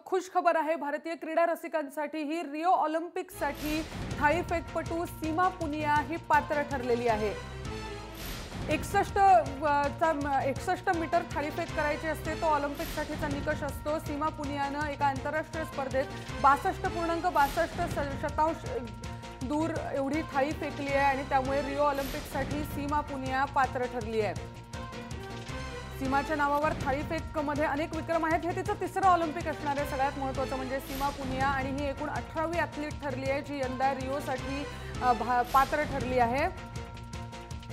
खुश खबर आहे भारतीय क्रीडा रसिकांसाठी। ही रिओ ऑलिम्पिकसाठी थाळीफेकपटू सीमा पुनिया ही पात्र ठरलेली आहे। 61 मीटर थाळीफेक करायची असते, तो ऑलिम्पिकसाठीचा निकष असतो। सीमा पुनियानं एका आंतरराष्ट्रीय स्पर्धेत 62.62 दूर एवढी थाळी फेकली आहे आणि त्यामुळे रिओ ऑलिम्पिकसाठी सीमा पुनिया पात्र ठरली आहे। सीमाच्या नावावर थाळीफेकमध्ये अनेक विक्रम आहेत। हे तिचं तिसरं ऑलिम्पिक असणार आहे। सगळ्यात महत्त्वाचं म्हणजे सीमा पुनिया आणि ही एकूण 18वी ॲथलीट ठरली आहे जी यंदा रिओसाठी पात्र ठरली आहे।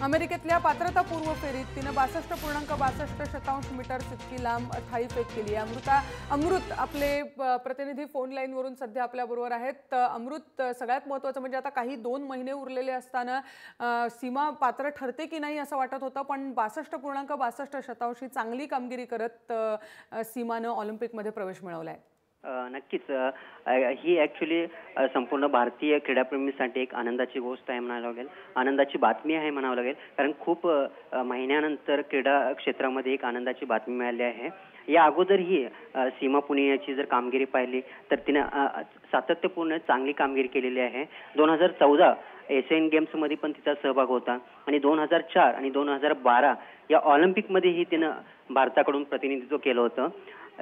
अमेरिकेतल्या पात्रतापूर्व फेरीत तिने 62.62 मीटर्स इतकी लांब थाळीफेक केली आहे। अमृत आपले प्रतिनिधी फोन लाईनवरून सध्या आपल्याबरोबर आहेत। अमृत, सगळ्यात महत्त्वाचं म्हणजे आता काही 2 महिने उरलेले असताना सीमा पात्र ठरते की नाही असं वाटत होतं, पण 62.62 ही चांगली कामगिरी करत सीमानं ऑलिम्पिकमध्ये प्रवेश मिळवला आहे। नक्कीच ही ॲक्च्युली संपूर्ण भारतीय क्रीडाप्रेमींसाठी एक आनंदाची गोष्ट आहे म्हणावं लागेल, आनंदाची बातमी आहे म्हणावं लागेल, कारण खूप महिन्यानंतर क्रीडा क्षेत्रामध्ये एक आनंदाची बातमी मिळाली आहे। या अगोदरही सीमा पुनियाची जर कामगिरी पाहिली तर तिने सातत्यपूर्ण चांगली कामगिरी केलेली आहे। 2014 एशियन गेम्समध्ये पण तिचा सहभाग होता आणि 2004 आणि 2012 या ऑलिम्पिकमध्येही तिने भारताकडून प्रतिनिधित्व केलं होतं।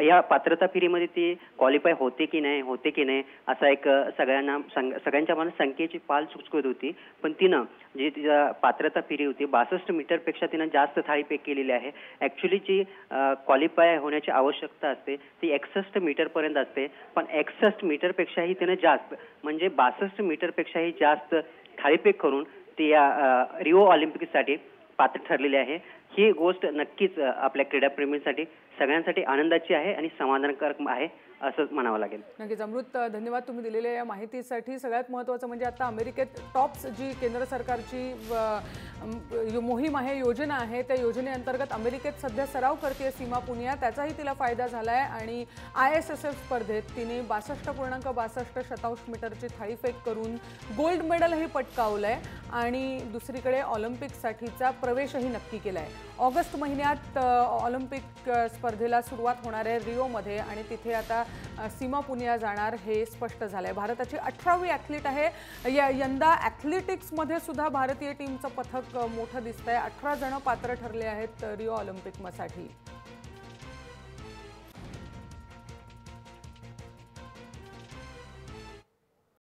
या पात्रता फेरीमध्ये ती क्वालिफाय होते की नाही असा एक सगळ्यांच्या मनात शंकेची पाल चुचकत होती, पण तिनं जी तिचा पात्रता फेरी होती 62 मीटरपेक्षा तिनं जास्त थाळीफेक केलेली आहे। ॲक्च्युली जी क्वालिफाय होण्याची आवश्यकता असते ती 61 मीटरपर्यंत असते, पण 61 मीटरपेक्षाही तिनं जास्त म्हणजे 62 मीटरपेक्षाही जास्त थाळीफेक करून ती या रिओ ऑलिम्पिकसाठी पात्र ठरलेली आहे। ही गोष्ट नक्कीच आपल्या क्रीडाप्रेमींसाठी सगळ्यांसाठी आनंदाची आहे आणि समाधानकारक आहे असं म्हणावं लागेल। नक्कीच अमृत, धन्यवाद तुम्ही दिलेल्या या माहितीसाठी। सगळ्यात महत्त्वाचं म्हणजे आता अमेरिकेत टॉप्स जी केंद्र सरकारची मोहीम आहे, योजना आहे, त्या योजनेअंतर्गत अमेरिकेत सध्या सराव करते सीमा पुनिया, त्याचाही तिला फायदा झाला आहे आणि ISSF स्पर्धेत तिने 62.62 मीटरची थाळीफेक करून गोल्ड मेडलही पटकावलं आहे आणि दुसरीकडे ऑलिम्पिकसाठीचा प्रवेशही नक्की केला आहे। ऑगस्ट महिन्यात ऑलिम्पिक स्पर्धेला सुरुवात होणार आहे रिओमध्ये आणि तिथे आता सीमा पुनिया जाणार हे स्पष्ट झालंय। भारताची 18वी ॲथलीट आहे। यंदा ॲथलेटिक्समध्ये सुद्धा भारतीय टीमचं पथक मोठं दिसतंय। 18 जण पात्र ठरले आहेत रिओ ऑलिम्पिकसाठी।